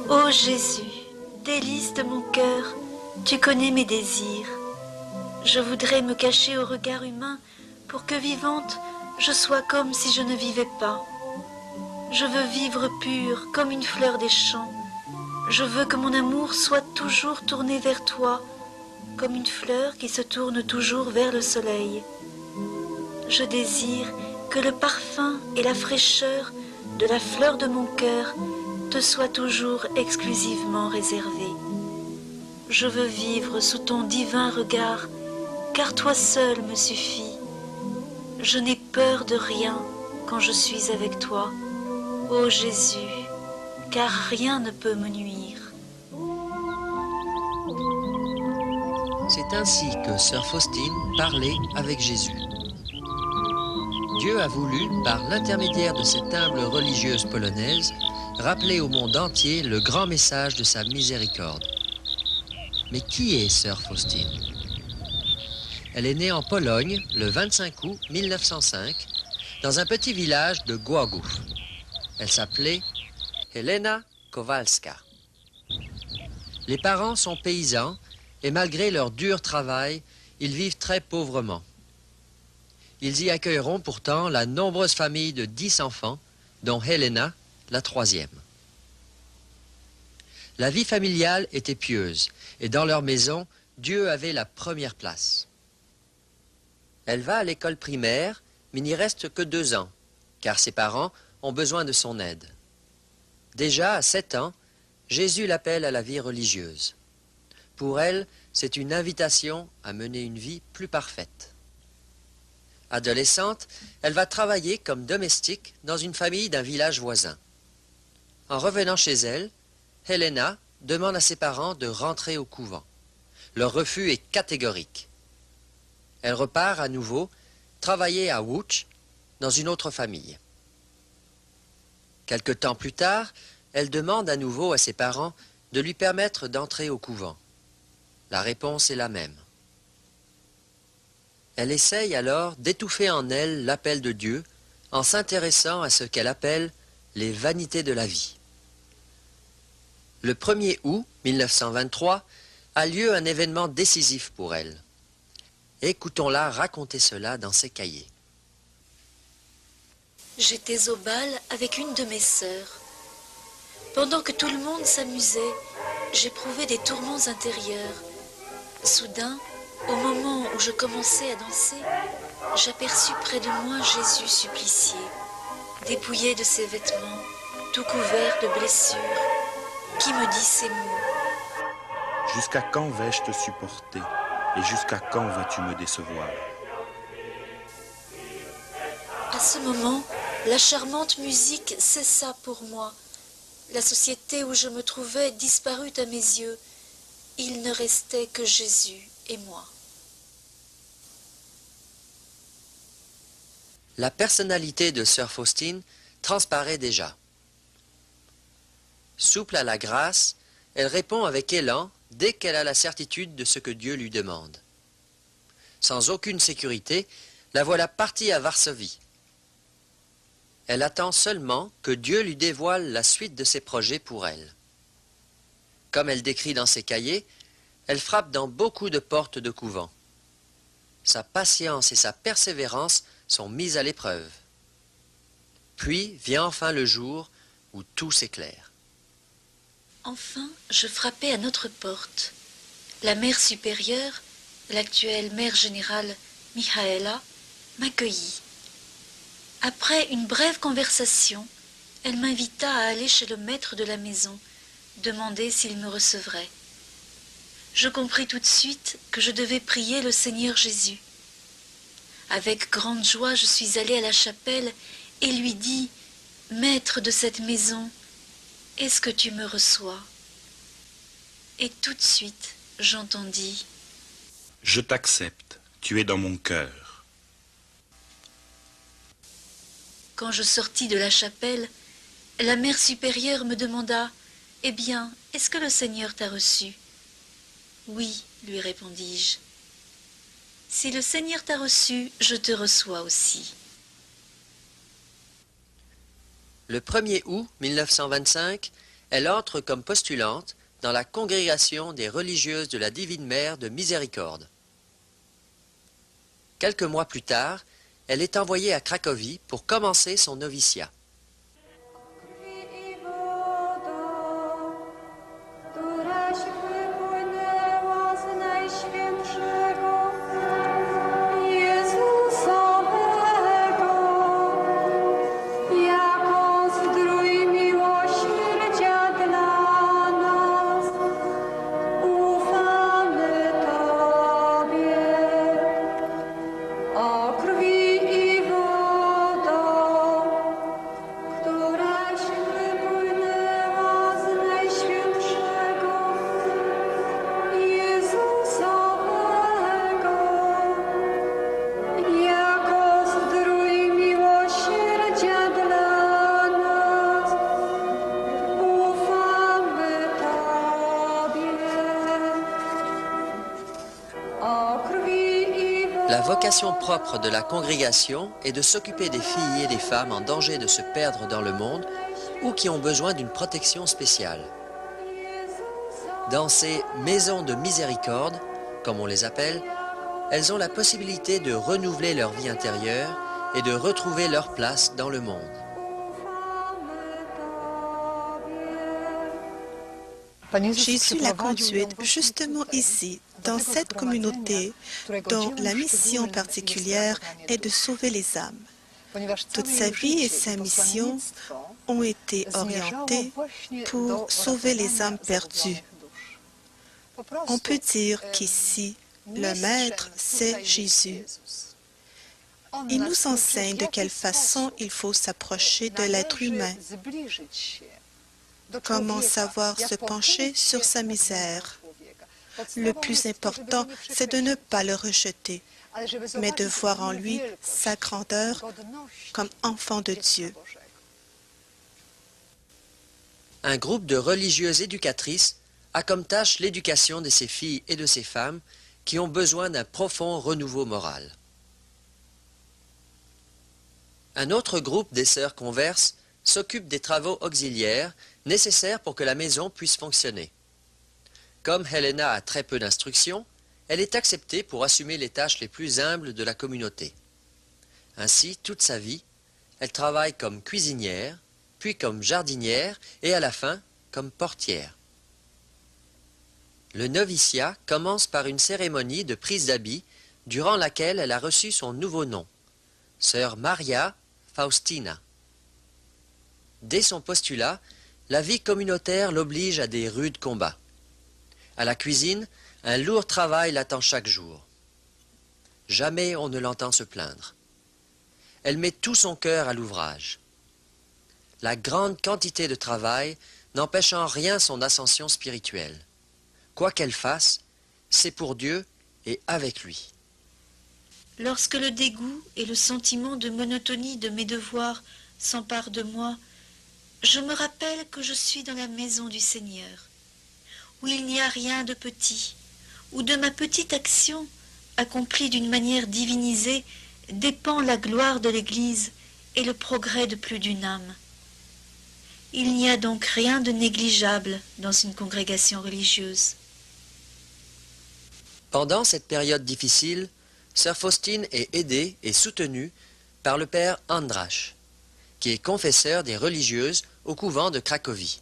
Ô Jésus, délice de mon cœur, tu connais mes désirs. Je voudrais me cacher au regard humain pour que vivante, je sois comme si je ne vivais pas. Je veux vivre pure comme une fleur des champs. Je veux que mon amour soit toujours tourné vers toi, comme une fleur qui se tourne toujours vers le soleil. Je désire que le parfum et la fraîcheur de la fleur de mon cœur te soient toujours exclusivement réservés. Je veux vivre sous ton divin regard, car toi seul me suffit. Je n'ai peur de rien quand je suis avec toi, ô Jésus, car rien ne peut me nuire. C'est ainsi que sœur Faustine parlait avec Jésus. Dieu a voulu, par l'intermédiaire de cette humble religieuse polonaise, rappeler au monde entier le grand message de sa miséricorde. Mais qui est sœur Faustine? Elle est née en Pologne le 25 août 1905, dans un petit village de Głogów. Elle s'appelait Helena Kowalska. Les parents sont paysans et malgré leur dur travail, ils vivent très pauvrement. Ils y accueilleront pourtant la nombreuse famille de 10 enfants, dont Helena, la troisième. La vie familiale était pieuse et dans leur maison, Dieu avait la première place. Elle va à l'école primaire, mais n'y reste que 2 ans, car ses parents ont besoin de son aide. Déjà à 7 ans, Jésus l'appelle à la vie religieuse. Pour elle, c'est une invitation à mener une vie plus parfaite. Adolescente, elle va travailler comme domestique dans une famille d'un village voisin. En revenant chez elle, Helena demande à ses parents de rentrer au couvent. Leur refus est catégorique. Elle repart à nouveau travailler à Łódź dans une autre famille. Quelque temps plus tard, elle demande à nouveau à ses parents de lui permettre d'entrer au couvent. La réponse est la même. Elle essaye alors d'étouffer en elle l'appel de Dieu en s'intéressant à ce qu'elle appelle les vanités de la vie. Le 1er août 1923 a lieu un événement décisif pour elle. Écoutons-la raconter cela dans ses cahiers. J'étais au bal avec une de mes sœurs. Pendant que tout le monde s'amusait, j'éprouvais des tourments intérieurs. Soudain, au moment où je commençais à danser, j'aperçus près de moi Jésus supplicié, dépouillé de ses vêtements, tout couvert de blessures, qui me dit ces mots. Jusqu'à quand vais-je te supporter et jusqu'à quand vas-tu me décevoir? À ce moment, la charmante musique cessa pour moi. La société où je me trouvais disparut à mes yeux. Il ne restait que Jésus et moi. La personnalité de sœur Faustine transparaît déjà. Souple à la grâce, elle répond avec élan dès qu'elle a la certitude de ce que Dieu lui demande. Sans aucune sécurité, la voilà partie à Varsovie. Elle attend seulement que Dieu lui dévoile la suite de ses projets pour elle. Comme elle décrit dans ses cahiers, elle frappe dans beaucoup de portes de couvents. Sa patience et sa persévérance sont mises à l'épreuve. Puis vient enfin le jour où tout s'éclaire. Enfin, je frappai à notre porte. La mère supérieure, l'actuelle mère générale Michaela, m'accueillit. Après une brève conversation, elle m'invita à aller chez le maître de la maison, demander s'il me recevrait. Je compris tout de suite que je devais prier le Seigneur Jésus. Avec grande joie, je suis allée à la chapelle et lui dis « Maître de cette maison, est-ce que tu me reçois ?» Et tout de suite, j'entendis « Je t'accepte, tu es dans mon cœur. » Quand je sortis de la chapelle, la mère supérieure me demanda « Eh bien, est-ce que le Seigneur t'a reçu ?» « Oui, lui répondis-je. « Si le Seigneur t'a reçu, je te reçois aussi. » Le 1er août 1925, Elle entre comme postulante dans la congrégation des religieuses de la Divine Mère de Miséricorde. Quelques mois plus tard, elle est envoyée à Cracovie pour commencer son noviciat. La vocation propre de la congrégation est de s'occuper des filles et des femmes en danger de se perdre dans le monde ou qui ont besoin d'une protection spéciale. Dans ces maisons de miséricorde, comme on les appelle, elles ont la possibilité de renouveler leur vie intérieure et de retrouver leur place dans le monde. Jésus l'a conduite justement ici, dans cette communauté dont la mission particulière est de sauver les âmes. Toute sa vie et sa mission ont été orientées pour sauver les âmes perdues. On peut dire qu'ici, le Maître, c'est Jésus. Il nous enseigne de quelle façon il faut s'approcher de l'être humain. Comment savoir se pencher sur sa misère? Le plus important, c'est de ne pas le rejeter, mais de voir en lui sa grandeur comme enfant de Dieu. Un groupe de religieuses éducatrices a comme tâche l'éducation de ces filles et de ces femmes qui ont besoin d'un profond renouveau moral. Un autre groupe des sœurs converses s'occupe des travaux auxiliaires nécessaires pour que la maison puisse fonctionner. Comme Helena a très peu d'instruction, elle est acceptée pour assumer les tâches les plus humbles de la communauté. Ainsi, toute sa vie, elle travaille comme cuisinière, puis comme jardinière et à la fin, comme portière. Le noviciat commence par une cérémonie de prise d'habit durant laquelle elle a reçu son nouveau nom, Sœur Maria Faustina. Dès son postulat, la vie communautaire l'oblige à des rudes combats. À la cuisine, un lourd travail l'attend chaque jour. Jamais on ne l'entend se plaindre. Elle met tout son cœur à l'ouvrage. La grande quantité de travail n'empêche en rien son ascension spirituelle. Quoi qu'elle fasse, c'est pour Dieu et avec lui. Lorsque le dégoût et le sentiment de monotonie de mes devoirs s'emparent de moi, je me rappelle que je suis dans la maison du Seigneur, où il n'y a rien de petit, où de ma petite action, accomplie d'une manière divinisée, dépend la gloire de l'Église et le progrès de plus d'une âme. Il n'y a donc rien de négligeable dans une congrégation religieuse. Pendant cette période difficile, Sœur Faustine est aidée et soutenue par le père András, qui est confesseur des religieuses au couvent de Cracovie.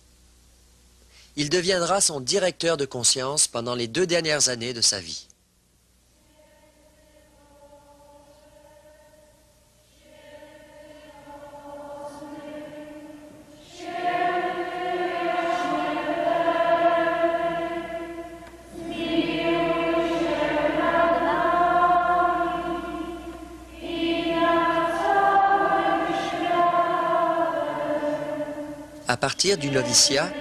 Il deviendra son directeur de conscience pendant les 2 dernières années de sa vie. À partir du noviciat,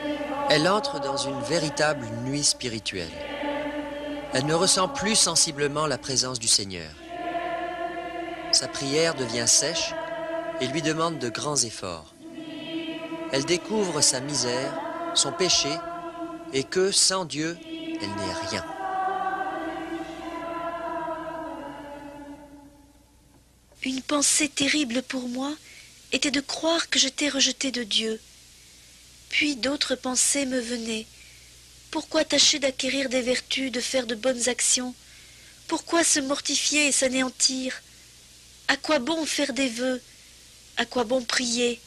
elle entre dans une véritable nuit spirituelle. Elle ne ressent plus sensiblement la présence du Seigneur. Sa prière devient sèche et lui demande de grands efforts. Elle découvre sa misère, son péché, et que, sans Dieu, elle n'est rien. Une pensée terrible pour moi était de croire que j'étais rejetée de Dieu, Puis d'autres pensées me venaient. Pourquoi tâcher d'acquérir des vertus, de faire de bonnes actions? Pourquoi se mortifier et s'anéantir? À quoi bon faire des vœux? À quoi bon prier?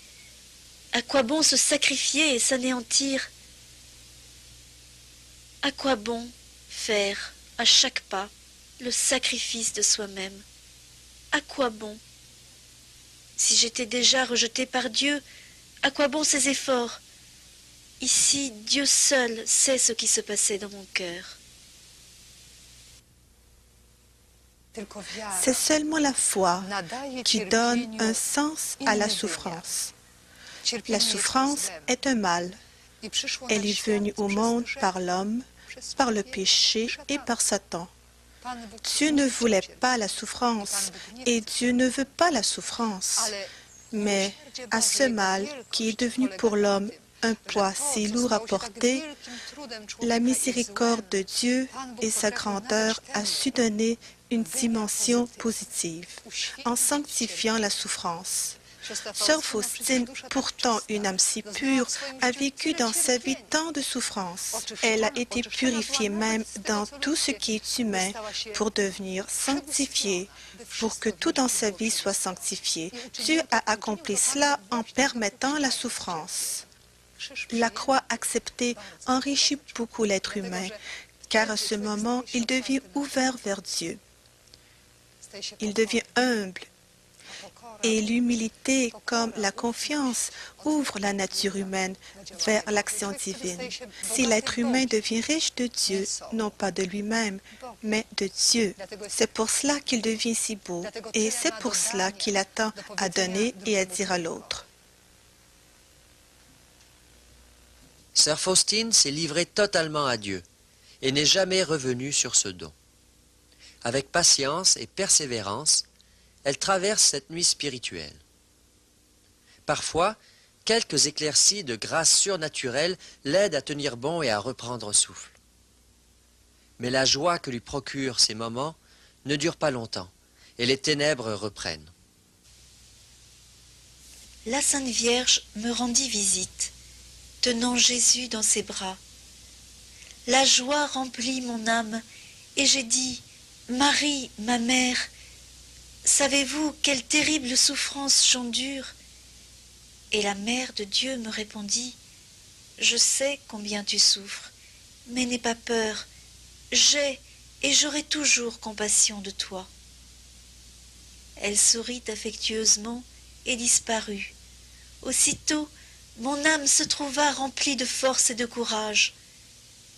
À quoi bon se sacrifier et s'anéantir? À quoi bon faire, à chaque pas, le sacrifice de soi-même? À quoi bon? Si j'étais déjà rejetée par Dieu, à quoi bon ces efforts? Ici, Dieu seul sait ce qui se passait dans mon cœur. C'est seulement la foi qui donne un sens à la souffrance. La souffrance est un mal. Elle est venue au monde par l'homme, par le péché et par Satan. Dieu ne voulait pas la souffrance et Dieu ne veut pas la souffrance. Mais à ce mal qui est devenu pour l'homme un poids si lourd à porter, la miséricorde de Dieu et sa grandeur a su donner une dimension positive en sanctifiant la souffrance. Sœur Faustine, pourtant une âme si pure, a vécu dans sa vie tant de souffrances. Elle a été purifiée même dans tout ce qui est humain pour devenir sanctifiée, pour que tout dans sa vie soit sanctifié. Dieu a accompli cela en permettant la souffrance. La croix acceptée enrichit beaucoup l'être humain, car à ce moment, il devient ouvert vers Dieu. Il devient humble. Et l'humilité, comme la confiance, ouvre la nature humaine vers l'action divine. Si l'être humain devient riche de Dieu, non pas de lui-même, mais de Dieu, c'est pour cela qu'il devient si beau, et c'est pour cela qu'il attend à donner et à dire à l'autre. Sœur Faustine s'est livrée totalement à Dieu et n'est jamais revenue sur ce don. Avec patience et persévérance, elle traverse cette nuit spirituelle. Parfois, quelques éclaircies de grâce surnaturelle l'aident à tenir bon et à reprendre souffle. Mais la joie que lui procurent ces moments ne dure pas longtemps, et les ténèbres reprennent. La Sainte Vierge me rendit visite, tenant Jésus dans ses bras. La joie remplit mon âme, et j'ai dit, « Marie, ma mère, savez-vous quelle terrible souffrance j'endure ?» Et la mère de Dieu me répondit, « Je sais combien tu souffres, mais n'aie pas peur, j'ai et j'aurai toujours compassion de toi. » Elle sourit affectueusement et disparut. Aussitôt, mon âme se trouva remplie de force et de courage,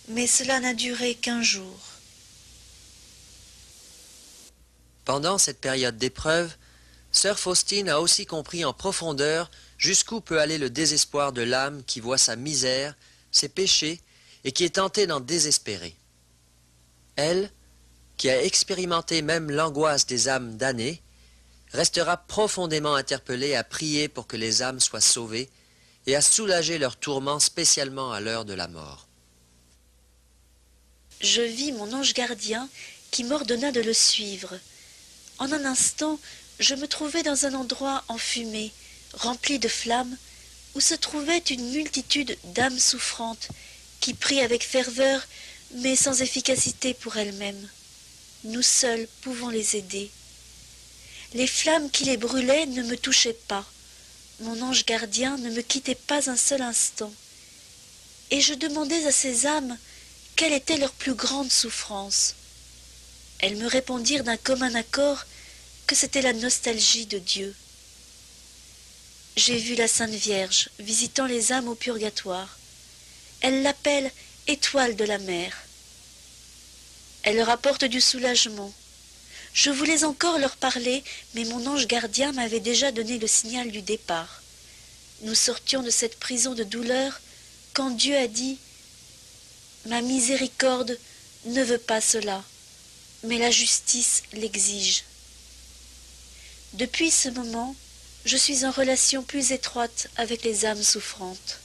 mais cela n'a duré qu'1 jour. Pendant cette période d'épreuve, sœur Faustine a aussi compris en profondeur jusqu'où peut aller le désespoir de l'âme qui voit sa misère, ses péchés, et qui est tentée d'en désespérer. Elle, qui a expérimenté même l'angoisse des âmes damnées, restera profondément interpellée à prier pour que les âmes soient sauvées et à soulager leurs tourments spécialement à l'heure de la mort. Je vis mon ange gardien qui m'ordonna de le suivre. En un instant, je me trouvais dans un endroit enfumé, rempli de flammes, où se trouvait une multitude d'âmes souffrantes qui prient avec ferveur, mais sans efficacité pour elles-mêmes. Nous seuls pouvons les aider. Les flammes qui les brûlaient ne me touchaient pas. Mon ange gardien ne me quittait pas un seul instant. Et je demandais à ces âmes quelle était leur plus grande souffrance. Elles me répondirent d'un commun accord que c'était la nostalgie de Dieu. J'ai vu la Sainte Vierge visitant les âmes au purgatoire. Elle l'appelle étoile de la mer. Elle leur apporte du soulagement. Je voulais encore leur parler, mais mon ange gardien m'avait déjà donné le signal du départ. Nous sortions de cette prison de douleur quand Dieu a dit « Ma miséricorde ne veut pas cela, mais la justice l'exige. » Depuis ce moment, je suis en relation plus étroite avec les âmes souffrantes.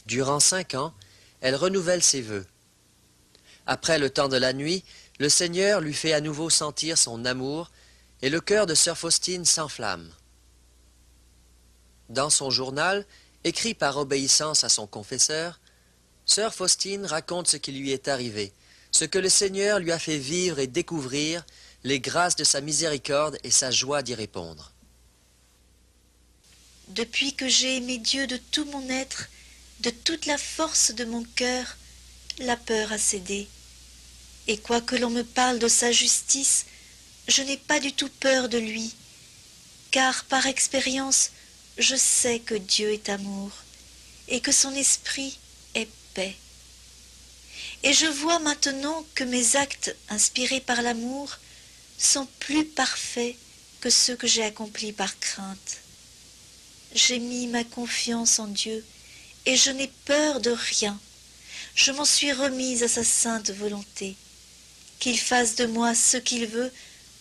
Durant 5 ans, elle renouvelle ses vœux. Après le temps de la nuit, le Seigneur lui fait à nouveau sentir son amour et le cœur de sœur Faustine s'enflamme. Dans son journal, Écrit par obéissance à son confesseur, sœur Faustine raconte ce qui lui est arrivé, ce que le Seigneur lui a fait vivre et découvrir, les grâces de sa miséricorde et sa joie d'y répondre. Depuis que j'ai aimé Dieu de tout mon être, de toute la force de mon cœur, la peur a cédé. Et quoique l'on me parle de sa justice, je n'ai pas du tout peur de lui, car par expérience, je sais que Dieu est amour, et que son esprit est paix. Et je vois maintenant que mes actes inspirés par l'amour sont plus parfaits que ceux que j'ai accomplis par crainte. J'ai mis ma confiance en Dieu, et je n'ai peur de rien. Je m'en suis remise à sa sainte volonté. Qu'il fasse de moi ce qu'il veut,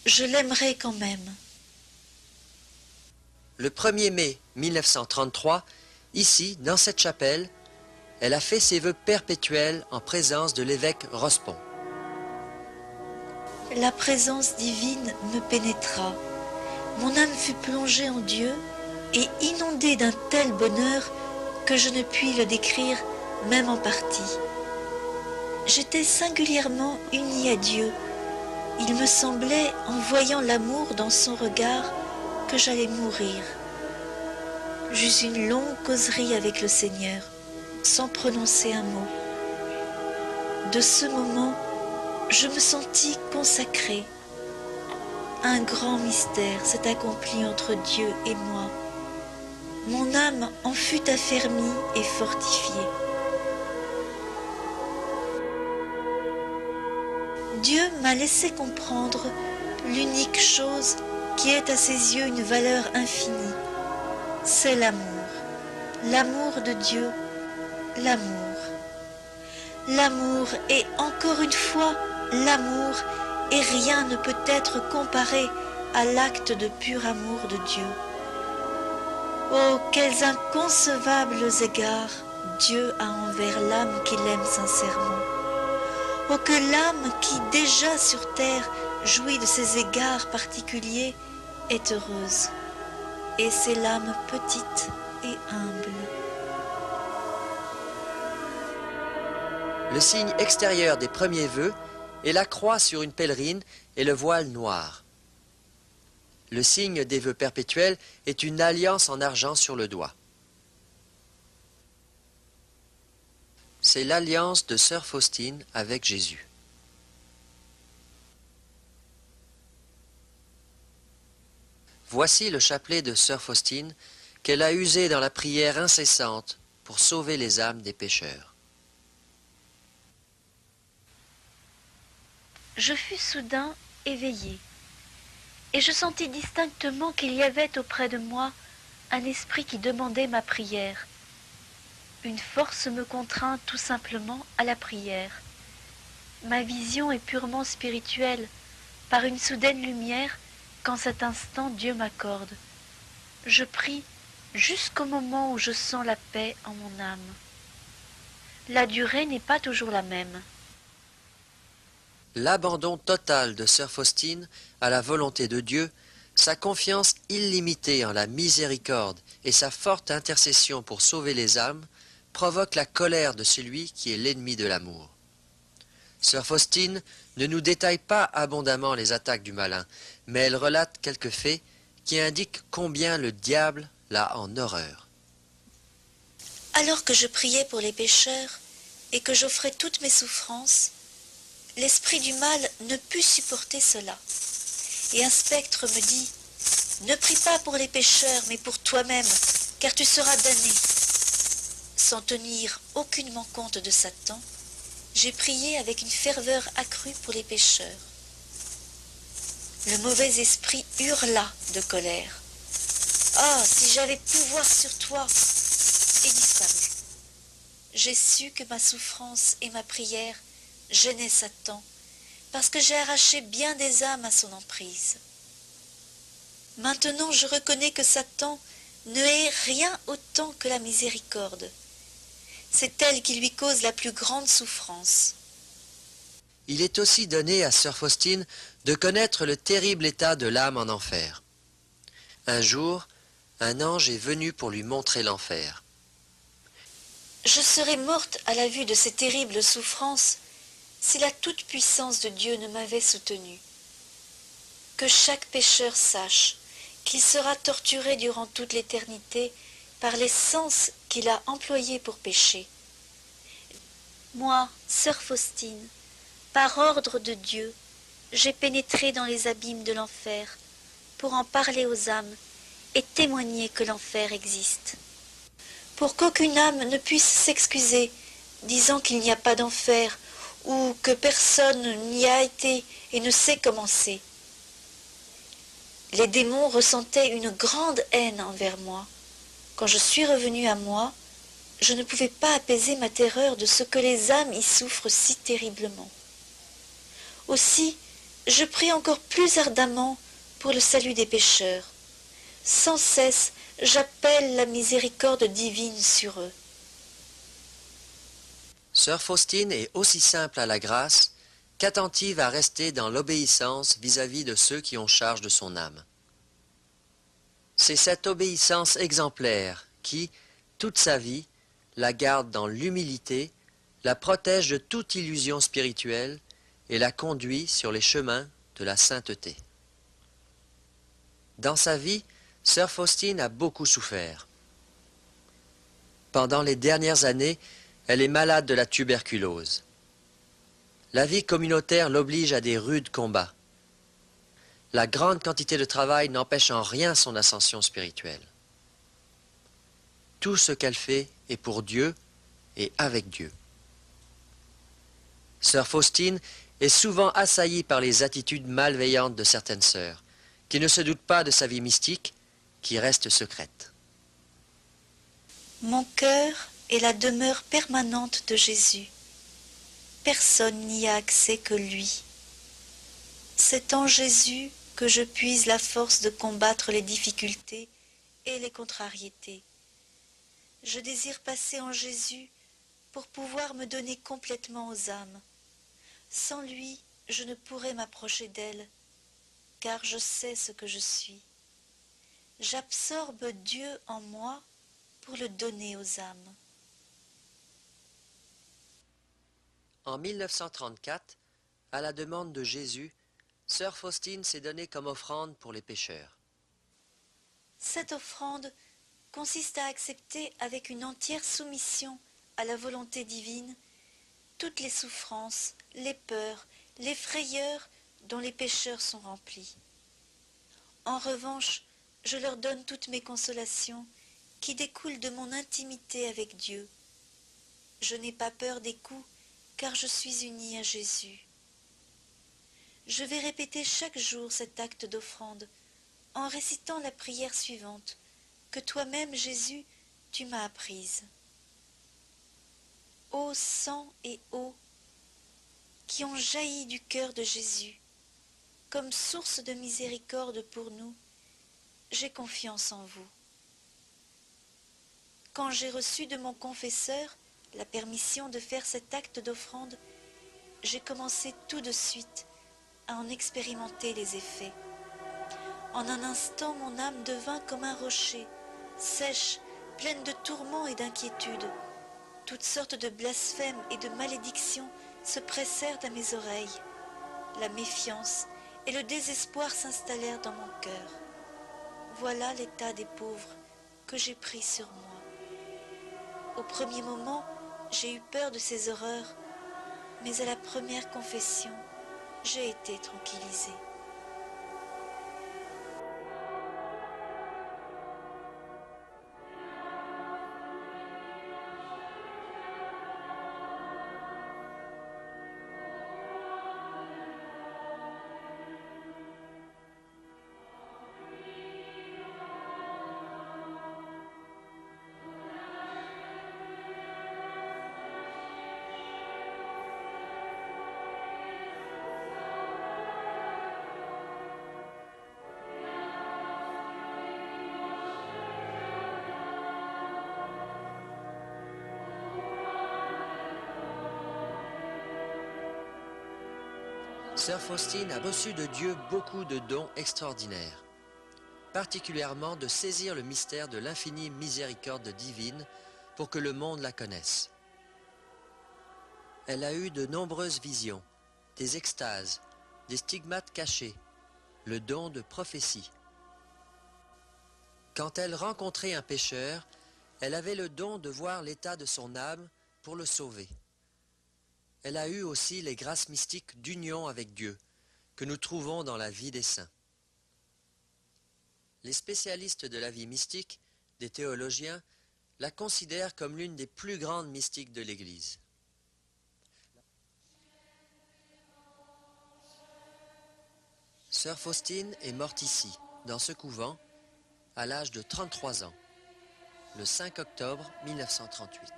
je l'aimerai quand même. Le 1er mai 1933, ici, dans cette chapelle, elle a fait ses vœux perpétuels en présence de l'évêque Rospon. La présence divine me pénétra. Mon âme fut plongée en Dieu et inondée d'un tel bonheur que je ne puis le décrire même en partie. J'étais singulièrement unie à Dieu. Il me semblait, en voyant l'amour dans son regard, que j'allais mourir. J'eus une longue causerie avec le Seigneur, sans prononcer un mot. De ce moment, je me sentis consacrée. Un grand mystère s'est accompli entre Dieu et moi. Mon âme en fut affermie et fortifiée. Dieu m'a laissé comprendre l'unique chose qui est à ses yeux une valeur infinie. C'est l'amour. L'amour de Dieu, l'amour. L'amour et encore une fois l'amour, et rien ne peut être comparé à l'acte de pur amour de Dieu. Oh, quels inconcevables égards Dieu a envers l'âme qui l'aime sincèrement. Oh, que l'âme qui, déjà sur terre, jouit de ces égards particuliers, est heureuse. Et c'est l'âme petite et humble. Le signe extérieur des premiers vœux est la croix sur une pèlerine et le voile noir. Le signe des vœux perpétuels est une alliance en argent sur le doigt. C'est l'alliance de sœur Faustine avec Jésus. Voici le chapelet de sœur Faustine qu'elle a usé dans la prière incessante pour sauver les âmes des pécheurs. Je fus soudain éveillée, et je sentis distinctement qu'il y avait auprès de moi un esprit qui demandait ma prière. Une force me contraint tout simplement à la prière. Ma vision est purement spirituelle, par une soudaine lumière qu'en cet instant Dieu m'accorde. Je prie jusqu'au moment où je sens la paix en mon âme. La durée n'est pas toujours la même. L'abandon total de sœur Faustine à la volonté de Dieu, sa confiance illimitée en la miséricorde et sa forte intercession pour sauver les âmes provoquent la colère de celui qui est l'ennemi de l'amour. Sœur Faustine ne nous détaille pas abondamment les attaques du malin, mais elle relate quelques faits qui indiquent combien le diable l'a en horreur. Alors que je priais pour les pécheurs et que j'offrais toutes mes souffrances, l'esprit du mal ne put supporter cela. Et un spectre me dit « Ne prie pas pour les pécheurs, mais pour toi-même, car tu seras damné. » Sans tenir aucunement compte de Satan, j'ai prié avec une ferveur accrue pour les pécheurs. Le mauvais esprit hurla de colère. « Ah, si j'avais pouvoir sur toi !» et disparut. J'ai su que ma souffrance et ma prière gênaient Satan, parce que j'ai arraché bien des âmes à son emprise. Maintenant je reconnais que Satan ne hait rien autant que la miséricorde. C'est elle qui lui cause la plus grande souffrance. Il est aussi donné à sœur Faustine de connaître le terrible état de l'âme en enfer. Un jour, un ange est venu pour lui montrer l'enfer. Je serais morte à la vue de ces terribles souffrances si la toute-puissance de Dieu ne m'avait soutenue. Que chaque pécheur sache qu'il sera torturé durant toute l'éternité par les sens qu'il a employés pour pécher. Moi, sœur Faustine, par ordre de Dieu, j'ai pénétré dans les abîmes de l'enfer pour en parler aux âmes et témoigner que l'enfer existe. Pour qu'aucune âme ne puisse s'excuser, disant qu'il n'y a pas d'enfer ou que personne n'y a été et ne sait comment c'est. Les démons ressentaient une grande haine envers moi. Quand je suis revenue à moi, je ne pouvais pas apaiser ma terreur de ce que les âmes y souffrent si terriblement. Aussi, je prie encore plus ardemment pour le salut des pécheurs. Sans cesse, j'appelle la miséricorde divine sur eux. Sœur Faustine est aussi simple à la grâce qu'attentive à rester dans l'obéissance vis-à-vis de ceux qui ont charge de son âme. C'est cette obéissance exemplaire qui, toute sa vie, la garde dans l'humilité, la protège de toute illusion spirituelle et la conduit sur les chemins de la sainteté. Dans sa vie, Sœur Faustine a beaucoup souffert. Pendant les dernières années, elle est malade de la tuberculose. La vie communautaire l'oblige à des rudes combats. La grande quantité de travail n'empêche en rien son ascension spirituelle. Tout ce qu'elle fait est pour Dieu et avec Dieu. Sœur Faustine est souvent assaillie par les attitudes malveillantes de certaines sœurs, qui ne se doutent pas de sa vie mystique, qui reste secrète. Mon cœur est la demeure permanente de Jésus. Personne n'y a accès que lui. C'est en Jésus que je puise la force de combattre les difficultés et les contrariétés. Je désire passer en Jésus pour pouvoir me donner complètement aux âmes. Sans lui, je ne pourrais m'approcher d'elles, car je sais ce que je suis. J'absorbe Dieu en moi pour le donner aux âmes. En 1934, à la demande de Jésus, Sœur Faustine s'est donnée comme offrande pour les pécheurs. Cette offrande consiste à accepter avec une entière soumission à la volonté divine toutes les souffrances, les peurs, les frayeurs dont les pécheurs sont remplis. En revanche, je leur donne toutes mes consolations qui découlent de mon intimité avec Dieu. Je n'ai pas peur des coups, car je suis unie à Jésus. Je vais répéter chaque jour cet acte d'offrande en récitant la prière suivante que toi-même, Jésus, tu m'as apprise. Ô sang et eau qui ont jailli du cœur de Jésus, comme source de miséricorde pour nous, j'ai confiance en vous. Quand j'ai reçu de mon confesseur la permission de faire cet acte d'offrande, j'ai commencé tout de suite à en expérimenter les effets. En un instant, mon âme devint comme un rocher, sèche, pleine de tourments et d'inquiétudes. Toutes sortes de blasphèmes et de malédictions se pressèrent à mes oreilles. La méfiance et le désespoir s'installèrent dans mon cœur. Voilà l'état des pauvres que j'ai pris sur moi. Au premier moment, j'ai eu peur de ces horreurs, mais à la première confession, j'ai été tranquillisée. Sœur Faustine a reçu de Dieu beaucoup de dons extraordinaires, particulièrement de saisir le mystère de l'infinie miséricorde divine pour que le monde la connaisse. Elle a eu de nombreuses visions, des extases, des stigmates cachés, le don de prophétie. Quand elle rencontrait un pécheur, elle avait le don de voir l'état de son âme pour le sauver. Elle a eu aussi les grâces mystiques d'union avec Dieu, que nous trouvons dans la vie des saints. Les spécialistes de la vie mystique, des théologiens, la considèrent comme l'une des plus grandes mystiques de l'Église. Sœur Faustine est morte ici, dans ce couvent, à l'âge de 33 ans, le 5 octobre 1938.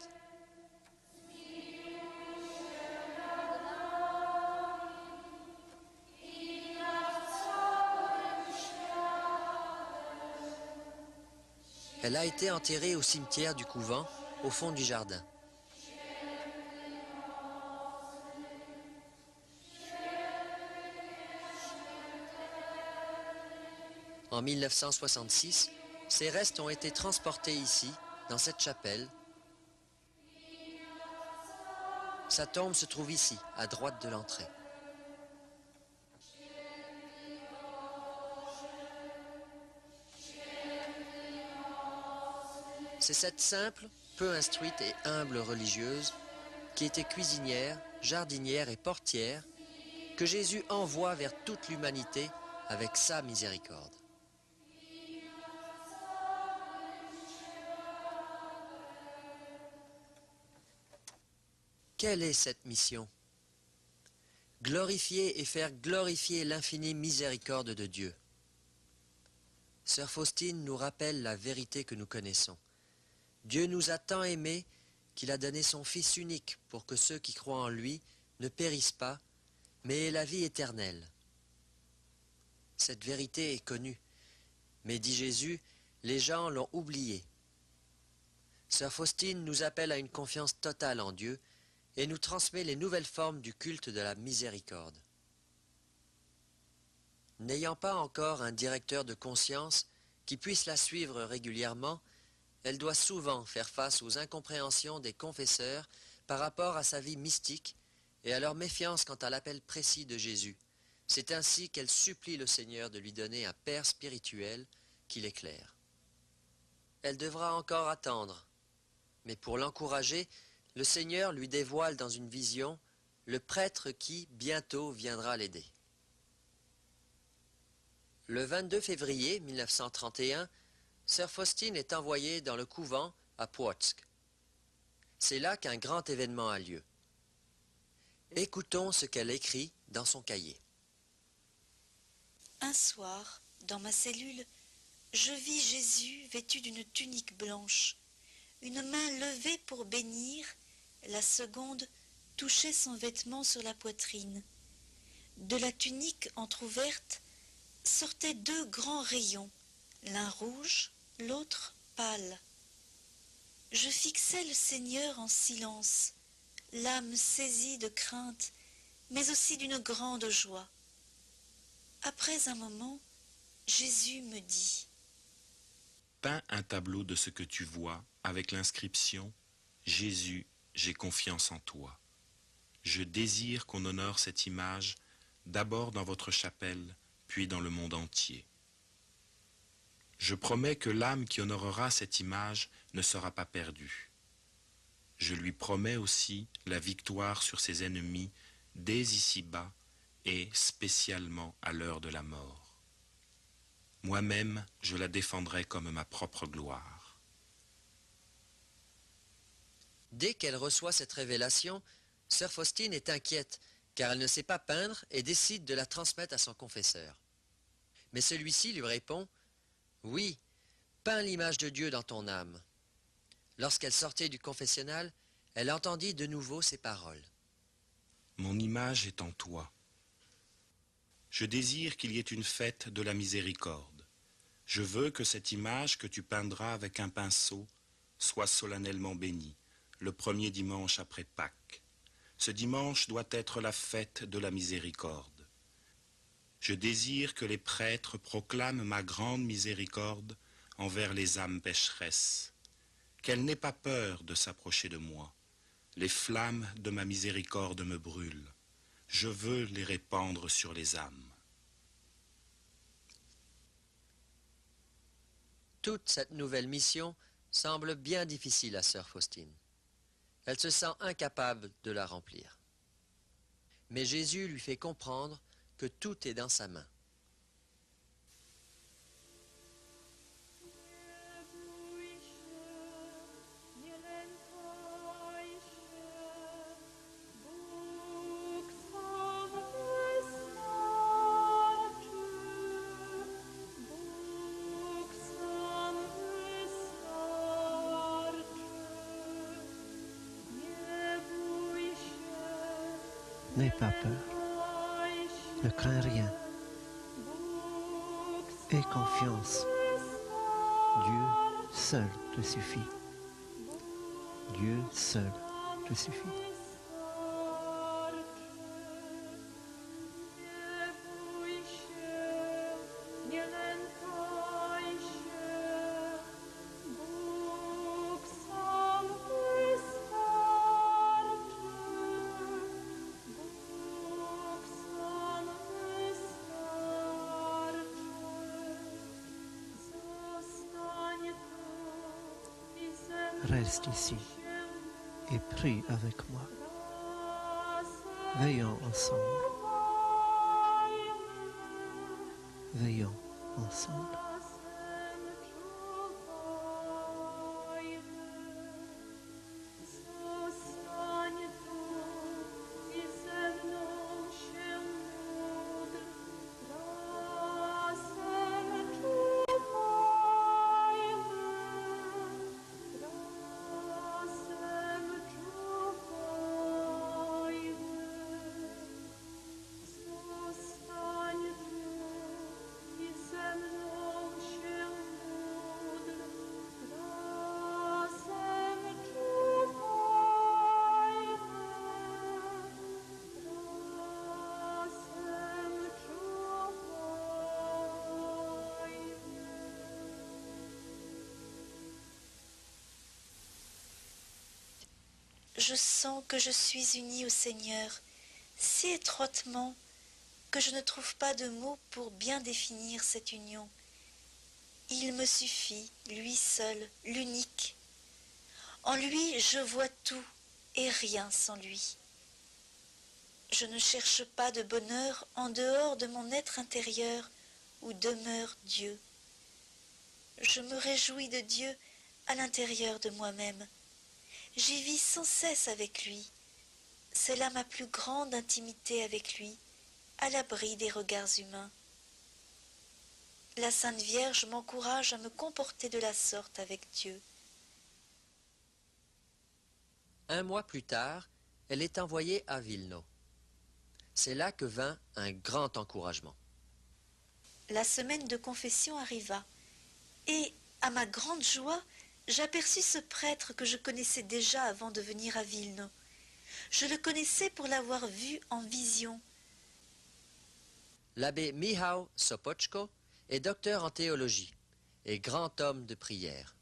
Elle a été enterrée au cimetière du couvent, au fond du jardin. En 1966, ses restes ont été transportés ici, dans cette chapelle. Sa tombe se trouve ici, à droite de l'entrée. C'est cette simple, peu instruite et humble religieuse qui était cuisinière, jardinière et portière que Jésus envoie vers toute l'humanité avec sa miséricorde. Quelle est cette mission? Glorifier et faire glorifier l'infinie miséricorde de Dieu. Sœur Faustine nous rappelle la vérité que nous connaissons. Dieu nous a tant aimés qu'il a donné son Fils unique pour que ceux qui croient en lui ne périssent pas, mais aient la vie éternelle. Cette vérité est connue, mais dit Jésus, les gens l'ont oubliée. Sœur Faustine nous appelle à une confiance totale en Dieu et nous transmet les nouvelles formes du culte de la miséricorde. N'ayant pas encore un directeur de conscience qui puisse la suivre régulièrement, elle doit souvent faire face aux incompréhensions des confesseurs par rapport à sa vie mystique et à leur méfiance quant à l'appel précis de Jésus. C'est ainsi qu'elle supplie le Seigneur de lui donner un père spirituel qui l'éclaire. Elle devra encore attendre, mais pour l'encourager, le Seigneur lui dévoile dans une vision le prêtre qui, bientôt, viendra l'aider. Le 22 février 1931, Sœur Faustine est envoyée dans le couvent à Płock. C'est là qu'un grand événement a lieu. Écoutons ce qu'elle écrit dans son cahier. Un soir, dans ma cellule, je vis Jésus vêtu d'une tunique blanche, une main levée pour bénir, la seconde touchait son vêtement sur la poitrine. De la tunique entr'ouverte sortaient deux grands rayons, l'un rouge, l'autre pâle. Je fixais le Seigneur en silence, l'âme saisie de crainte, mais aussi d'une grande joie. Après un moment, Jésus me dit : Peins un tableau de ce que tu vois avec l'inscription « Jésus, j'ai confiance en toi ». Je désire qu'on honore cette image d'abord dans votre chapelle, puis dans le monde entier. Je promets que l'âme qui honorera cette image ne sera pas perdue. Je lui promets aussi la victoire sur ses ennemis dès ici-bas et spécialement à l'heure de la mort. Moi-même, je la défendrai comme ma propre gloire. Dès qu'elle reçoit cette révélation, Sœur Faustine est inquiète, car elle ne sait pas peindre et décide de la transmettre à son confesseur. Mais celui-ci lui répond : « Oui, peins l'image de Dieu dans ton âme. » Lorsqu'elle sortait du confessionnal, elle entendit de nouveau ces paroles. « Mon image est en toi. Je désire qu'il y ait une fête de la miséricorde. Je veux que cette image que tu peindras avec un pinceau soit solennellement bénie, le premier dimanche après Pâques. Ce dimanche doit être la fête de la miséricorde. Je désire que les prêtres proclament ma grande miséricorde envers les âmes pécheresses. qu'elle n'ait pas peur de s'approcher de moi. Les flammes de ma miséricorde me brûlent. Je veux les répandre sur les âmes. Toute cette nouvelle mission semble bien difficile à sœur Faustine. Elle se sent incapable de la remplir. Mais Jésus lui fait comprendre que tout est dans sa main. N'aie pas peur, ne crains rien. Aie confiance. Dieu seul te suffit. Dieu seul te suffit. Reste ici et prie avec moi. Veillons ensemble. Veillons ensemble. Je sens que je suis unie au Seigneur si étroitement que je ne trouve pas de mots pour bien définir cette union. Il me suffit, lui seul, l'unique. En lui, je vois tout et rien sans lui. Je ne cherche pas de bonheur en dehors de mon être intérieur où demeure Dieu. Je me réjouis de Dieu à l'intérieur de moi-même. J'y vis sans cesse avec lui. C'est là ma plus grande intimité avec lui, à l'abri des regards humains. La Sainte Vierge m'encourage à me comporter de la sorte avec Dieu. Un mois plus tard, elle est envoyée à Wilno. C'est là que vint un grand encouragement. La semaine de confession arriva, et, à ma grande joie, j'aperçus ce prêtre que je connaissais déjà avant de venir à Wilno. Je le connaissais pour l'avoir vu en vision. L'abbé Michał Sopoćko est docteur en théologie et grand homme de prière.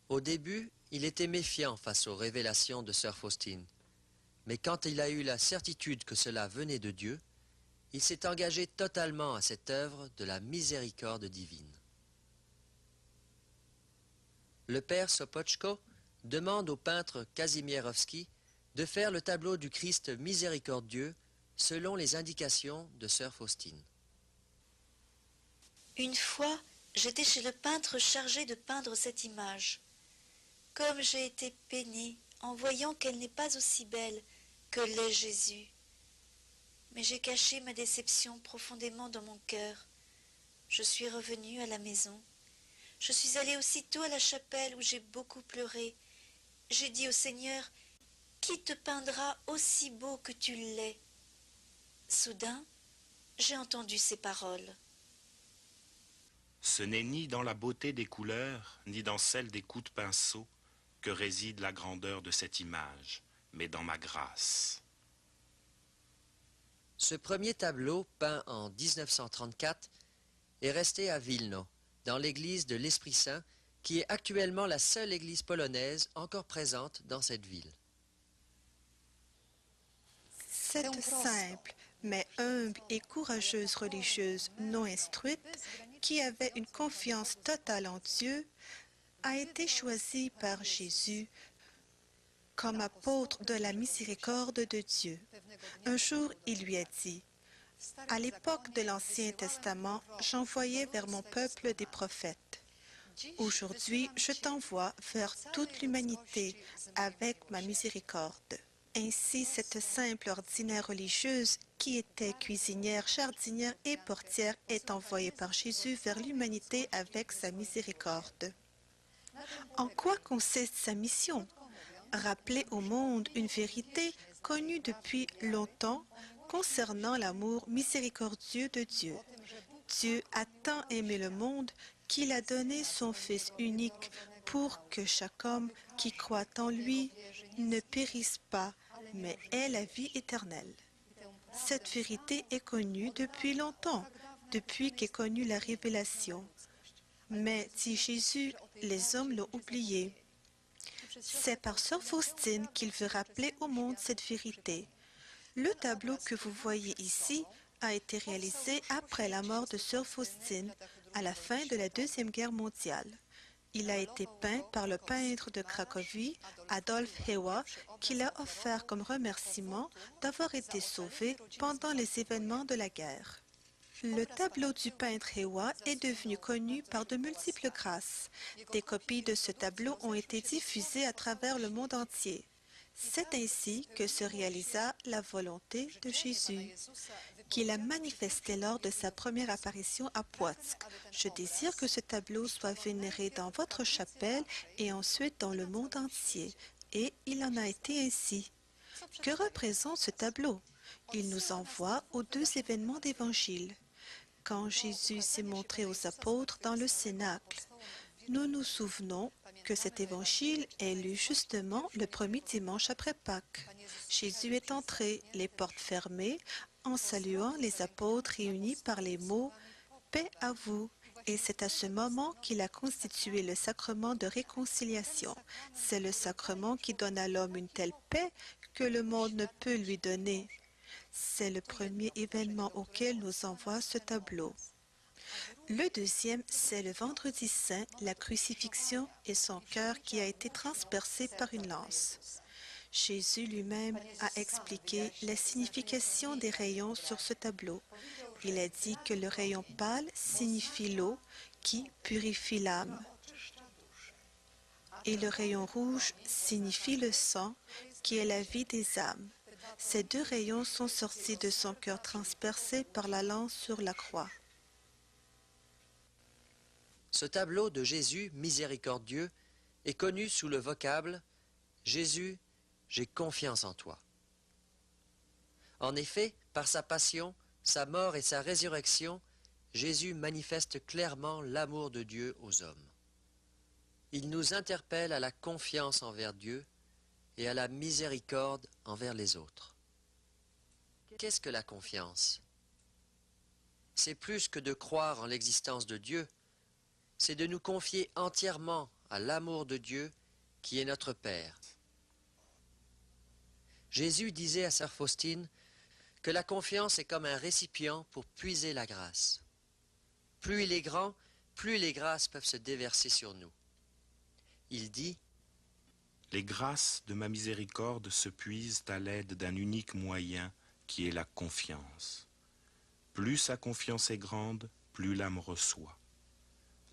Au début, il était méfiant face aux révélations de sœur Faustine, mais quand il a eu la certitude que cela venait de Dieu, il s'est engagé totalement à cette œuvre de la miséricorde divine. Le père Sopoćko demande au peintre Kazimierowski de faire le tableau du Christ miséricordieux selon les indications de sœur Faustine. Une fois, j'étais chez le peintre chargé de peindre cette image. Comme j'ai été peinée en voyant qu'elle n'est pas aussi belle que l'est Jésus. Mais j'ai caché ma déception profondément dans mon cœur. Je suis revenue à la maison. Je suis allée aussitôt à la chapelle où j'ai beaucoup pleuré. J'ai dit au Seigneur, « Qui te peindra aussi beau que tu l'es ?» Soudain, j'ai entendu ces paroles. Ce n'est ni dans la beauté des couleurs, ni dans celle des coups de pinceau que réside la grandeur de cette image, mais dans ma grâce. Ce premier tableau, peint en 1934, est resté à Wilno, dans l'église de l'Esprit Saint, qui est actuellement la seule église polonaise encore présente dans cette ville. Cette simple, mais humble et courageuse religieuse non instruite, qui avait une confiance totale en Dieu, a été choisie par Jésus comme apôtre de la miséricorde de Dieu. Un jour, il lui a dit, « À l'époque de l'Ancien Testament, j'envoyais vers mon peuple des prophètes. Aujourd'hui, je t'envoie vers toute l'humanité avec ma miséricorde. » Ainsi, cette simple ordinaire religieuse, qui était cuisinière, jardinière et portière, est envoyée par Jésus vers l'humanité avec sa miséricorde. En quoi consiste sa mission? Rappeler au monde une vérité connue depuis longtemps concernant l'amour miséricordieux de Dieu. Dieu a tant aimé le monde qu'il a donné son Fils unique pour que chaque homme qui croit en lui ne périsse pas, mais ait la vie éternelle. Cette vérité est connue depuis longtemps, depuis qu'est connue la révélation. Mais, dit Jésus, les hommes l'ont oublié. C'est par sœur Faustine qu'il veut rappeler au monde cette vérité. Le tableau que vous voyez ici a été réalisé après la mort de sœur Faustine, à la fin de la Deuxième Guerre mondiale. Il a été peint par le peintre de Cracovie, Adolf Hewa, qui l'a offert comme remerciement d'avoir été sauvé pendant les événements de la guerre. Le tableau du peintre Hewa est devenu connu par de multiples grâces. Des copies de ce tableau ont été diffusées à travers le monde entier. C'est ainsi que se réalisa la volonté de Jésus, qu'il a manifestée lors de sa première apparition à Płock. Je désire que ce tableau soit vénéré dans votre chapelle et ensuite dans le monde entier. Et il en a été ainsi. Que représente ce tableau? Il nous envoie aux deux événements d'Évangile. Quand Jésus s'est montré aux apôtres dans le Cénacle, nous nous souvenons que cet évangile est lu justement le premier dimanche après Pâques. Jésus est entré, les portes fermées, en saluant les apôtres réunis par les mots « Paix à vous ». Et c'est à ce moment qu'il a constitué le sacrement de réconciliation. C'est le sacrement qui donne à l'homme une telle paix que le monde ne peut lui donner. C'est le premier événement auquel nous envoie ce tableau. Le deuxième, c'est le vendredi saint, la crucifixion et son cœur qui a été transpercé par une lance. Jésus lui-même a expliqué la signification des rayons sur ce tableau. Il a dit que le rayon pâle signifie l'eau qui purifie l'âme. Et le rayon rouge signifie le sang qui est la vie des âmes. Ces deux rayons sont sortis de son cœur transpercé par la lance sur la croix. Ce tableau de Jésus miséricordieux est connu sous le vocable « Jésus, j'ai confiance en toi ». En effet, par sa passion, sa mort et sa résurrection, Jésus manifeste clairement l'amour de Dieu aux hommes. Il nous interpelle à la confiance envers Dieu et à la miséricorde envers les autres. Qu'est-ce que la confiance? C'est plus que de croire en l'existence de Dieu, c'est de nous confier entièrement à l'amour de Dieu qui est notre Père. Jésus disait à sœur Faustine que la confiance est comme un récipient pour puiser la grâce. Plus il est grand, plus les grâces peuvent se déverser sur nous. Il dit « Les grâces de ma miséricorde se puisent à l'aide d'un unique moyen qui est la confiance. Plus sa confiance est grande, plus l'âme reçoit.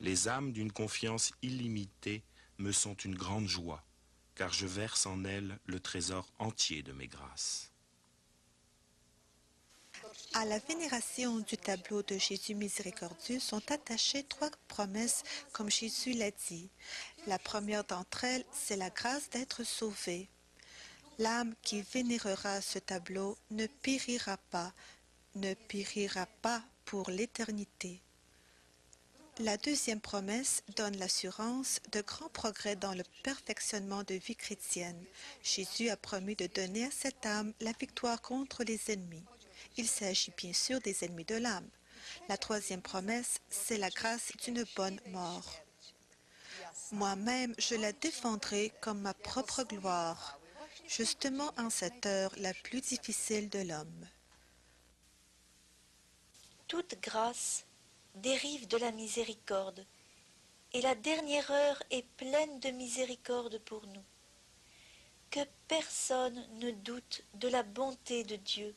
Les âmes d'une confiance illimitée me sont une grande joie, car je verse en elles le trésor entier de mes grâces. » À la vénération du tableau de Jésus miséricordieux sont attachées trois promesses, comme Jésus l'a dit. La première d'entre elles, c'est la grâce d'être sauvé. L'âme qui vénérera ce tableau ne périra pas pour l'éternité. La deuxième promesse donne l'assurance de grands progrès dans le perfectionnement de vie chrétienne. Jésus a promis de donner à cette âme la victoire contre les ennemis. Il s'agit bien sûr des ennemis de l'âme. La troisième promesse, c'est la grâce d'une bonne mort. Moi-même, je la défendrai comme ma propre gloire, justement en cette heure la plus difficile de l'homme. Toute grâce dérive de la miséricorde, et la dernière heure est pleine de miséricorde pour nous. Que personne ne doute de la bonté de Dieu.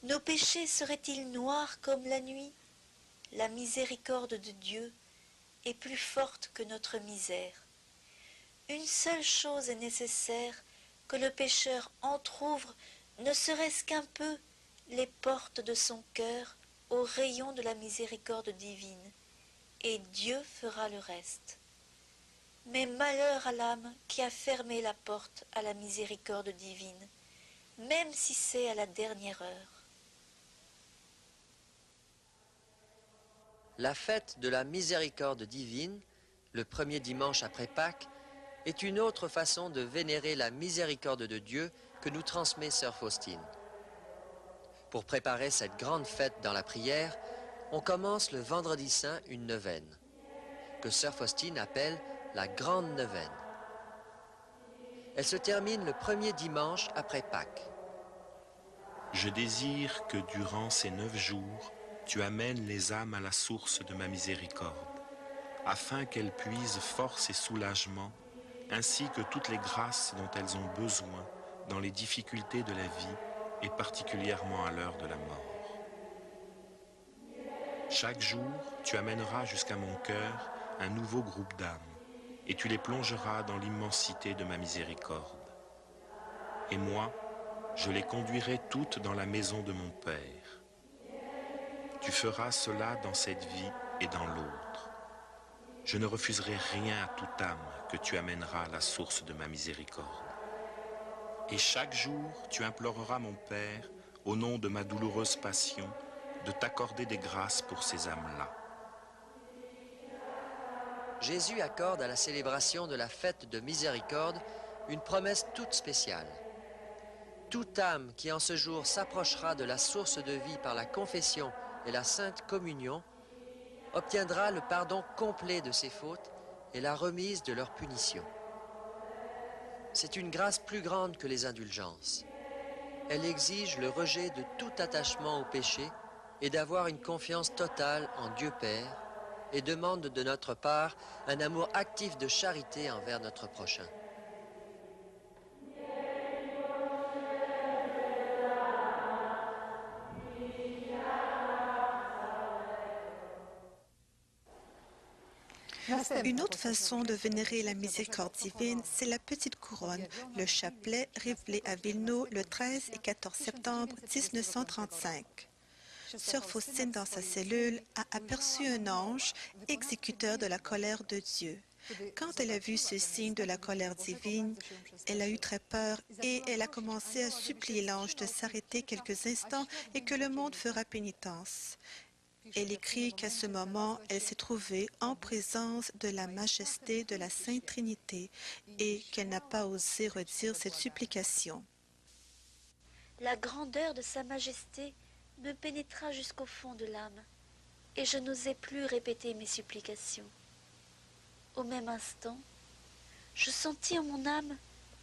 Nos péchés seraient-ils noirs comme la nuit? La miséricorde de Dieu est plus forte que notre misère. Une seule chose est nécessaire, que le pécheur entr'ouvre, ne serait-ce qu'un peu, les portes de son cœur au rayon de la miséricorde divine, et Dieu fera le reste. Mais malheur à l'âme qui a fermé la porte à la miséricorde divine, même si c'est à la dernière heure. La fête de la miséricorde divine, le premier dimanche après Pâques, est une autre façon de vénérer la miséricorde de Dieu que nous transmet sœur Faustine. Pour préparer cette grande fête dans la prière, on commence le vendredi saint une neuvaine, que sœur Faustine appelle la grande neuvaine. Elle se termine le premier dimanche après Pâques. Je désire que durant ces 9 jours, tu amènes les âmes à la source de ma miséricorde, afin qu'elles puisent force et soulagement, ainsi que toutes les grâces dont elles ont besoin dans les difficultés de la vie et particulièrement à l'heure de la mort. Chaque jour, tu amèneras jusqu'à mon cœur un nouveau groupe d'âmes, et tu les plongeras dans l'immensité de ma miséricorde. Et moi, je les conduirai toutes dans la maison de mon Père. Tu feras cela dans cette vie et dans l'autre. Je ne refuserai rien à toute âme que tu amèneras à la source de ma miséricorde. Et chaque jour, tu imploreras mon Père, au nom de ma douloureuse passion, de t'accorder des grâces pour ces âmes-là. Jésus accorde à la célébration de la fête de miséricorde une promesse toute spéciale. Toute âme qui en ce jour s'approchera de la source de vie par la confession et la sainte communion obtiendra le pardon complet de ses fautes et la remise de leur punition. C'est une grâce plus grande que les indulgences. Elle exige le rejet de tout attachement au péché et d'avoir une confiance totale en Dieu Père et demande de notre part un amour actif de charité envers notre prochain. Une autre façon de vénérer la miséricorde divine, c'est la petite couronne, le chapelet révélé à Vilno le 13 et 14 septembre 1935. Sœur Faustine, dans sa cellule, a aperçu un ange, exécuteur de la colère de Dieu. Quand elle a vu ce signe de la colère divine, elle a eu très peur et elle a commencé à supplier l'ange de s'arrêter quelques instants et que le monde fera pénitence. Elle écrit qu'à ce moment, elle s'est trouvée en présence de la majesté de la Sainte Trinité et qu'elle n'a pas osé redire cette supplication. La grandeur de sa majesté me pénétra jusqu'au fond de l'âme, et je n'osais plus répéter mes supplications. Au même instant, je sentis en mon âme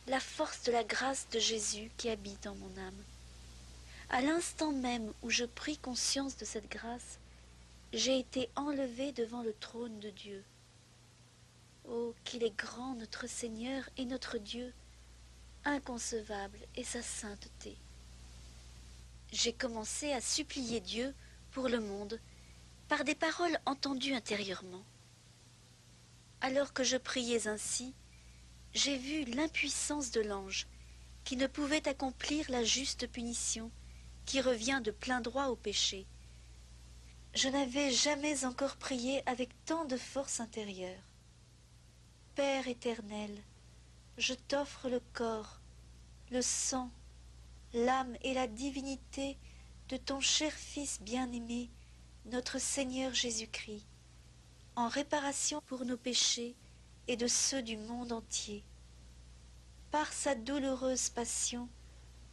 la force de la grâce de Jésus qui habite en mon âme. À l'instant même où je pris conscience de cette grâce, j'ai été enlevée devant le trône de Dieu. Oh, qu'il est grand notre Seigneur et notre Dieu, inconcevable est sa sainteté. J'ai commencé à supplier Dieu pour le monde par des paroles entendues intérieurement. Alors que je priais ainsi, j'ai vu l'impuissance de l'ange qui ne pouvait accomplir la juste punition qui revient de plein droit au péché. Je n'avais jamais encore prié avec tant de force intérieure. Père éternel, je t'offre le corps, le sang, l'âme et la divinité de ton cher Fils bien-aimé, notre Seigneur Jésus-Christ, en réparation pour nos péchés et de ceux du monde entier. Par sa douloureuse passion,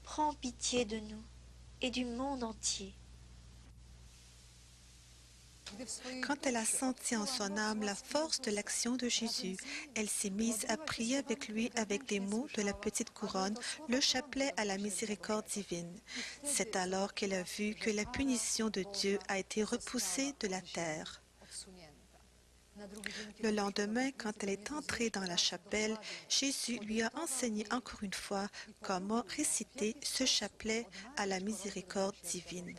prends pitié de nous et du monde entier. Quand elle a senti en son âme la force de l'action de Jésus, elle s'est mise à prier avec lui avec des mots de la petite couronne, le chapelet à la miséricorde divine. C'est alors qu'elle a vu que la punition de Dieu a été repoussée de la terre. Le lendemain, quand elle est entrée dans la chapelle, Jésus lui a enseigné encore une fois comment réciter ce chapelet à la miséricorde divine.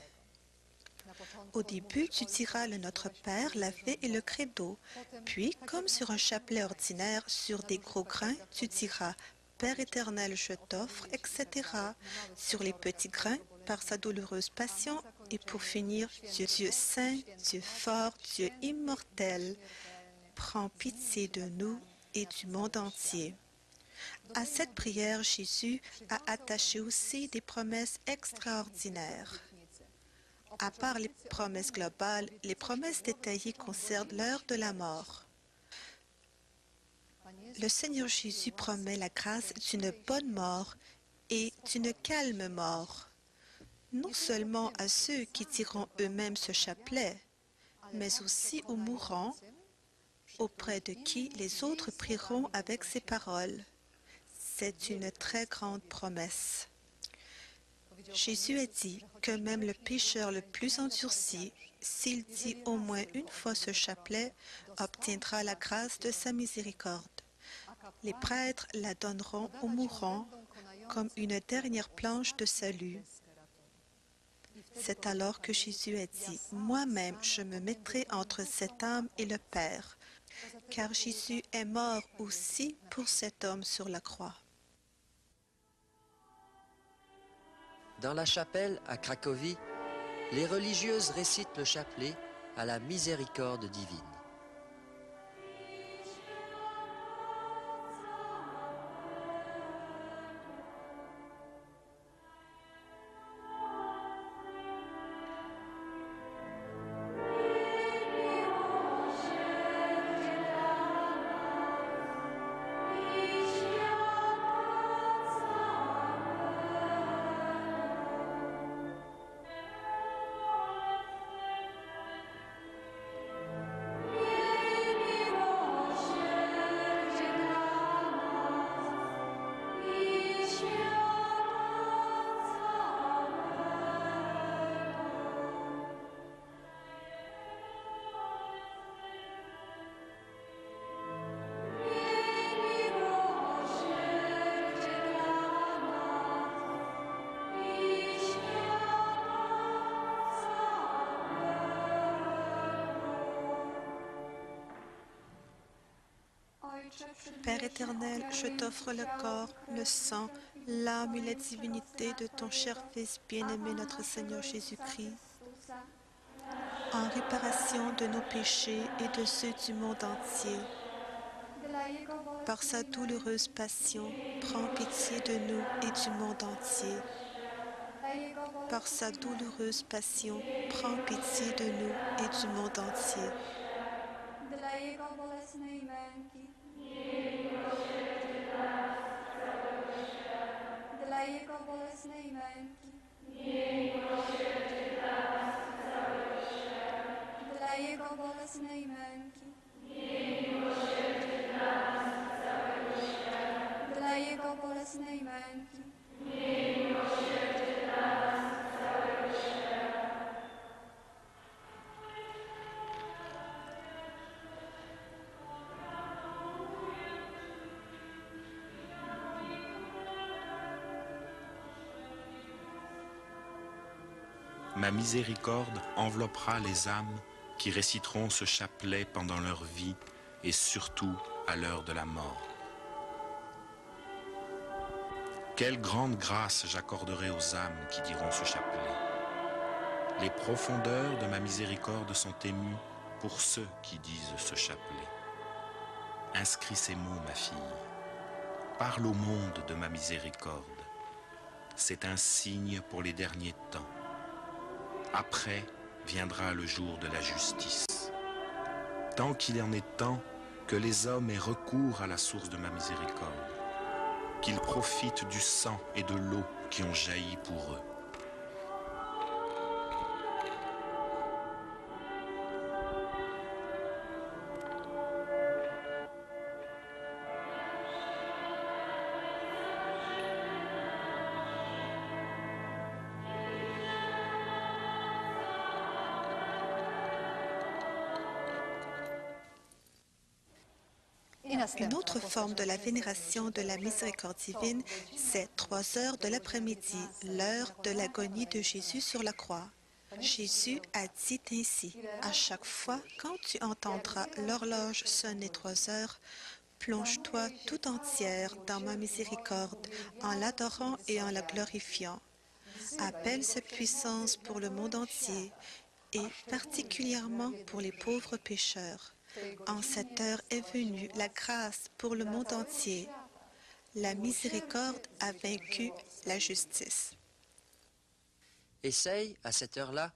Au début, tu diras le Notre Père, l'Ave et le Credo. Puis, comme sur un chapelet ordinaire, sur des gros grains, tu diras Père éternel, je t'offre, etc. Sur les petits grains, par sa douloureuse passion. Et pour finir, Dieu saint, Dieu fort, Dieu immortel, prends pitié de nous et du monde entier. À cette prière, Jésus a attaché aussi des promesses extraordinaires. À part les promesses globales, les promesses détaillées concernent l'heure de la mort. Le Seigneur Jésus promet la grâce d'une bonne mort et d'une calme mort, non seulement à ceux qui tireront eux-mêmes ce chapelet, mais aussi aux mourants, auprès de qui les autres prieront avec ces paroles. C'est une très grande promesse. Jésus a dit que même le pécheur le plus endurci, s'il dit au moins une fois ce chapelet, obtiendra la grâce de sa miséricorde. Les prêtres la donneront aux mourants comme une dernière planche de salut. C'est alors que Jésus a dit, « Moi-même, je me mettrai entre cette âme et le Père », car Jésus est mort aussi pour cet homme sur la croix. Dans la chapelle à Cracovie, les religieuses récitent le chapelet à la miséricorde divine. Père éternel, je t'offre le corps, le sang, l'âme et la divinité de ton cher Fils bien-aimé, notre Seigneur Jésus-Christ, en réparation de nos péchés et de ceux du monde entier. Par sa douloureuse passion, prends pitié de nous et du monde entier. Par sa douloureuse passion, prends pitié de nous et du monde entier. Ma miséricorde enveloppera les âmes qui réciteront ce chapelet pendant leur vie et surtout à l'heure de la mort. Quelle grande grâce j'accorderai aux âmes qui diront ce chapelet. Les profondeurs de ma miséricorde sont émues pour ceux qui disent ce chapelet. Inscris ces mots, ma fille. Parle au monde de ma miséricorde. C'est un signe pour les derniers temps. Après viendra le jour de la justice. Tant qu'il en est temps que les hommes aient recours à la source de ma miséricorde, qu'ils profitent du sang et de l'eau qui ont jailli pour eux. Une autre forme de la vénération de la miséricorde divine, c'est 3 heures de l'après-midi, l'heure de l'agonie de Jésus sur la croix. Jésus a dit ainsi, « À chaque fois, quand tu entendras l'horloge sonner 3 heures, plonge-toi tout entière dans ma miséricorde en l'adorant et en la glorifiant. Appelle sa puissance pour le monde entier et particulièrement pour les pauvres pécheurs. En cette heure est venue la grâce pour le monde entier. La miséricorde a vaincu la justice. » Essaye, à cette heure-là,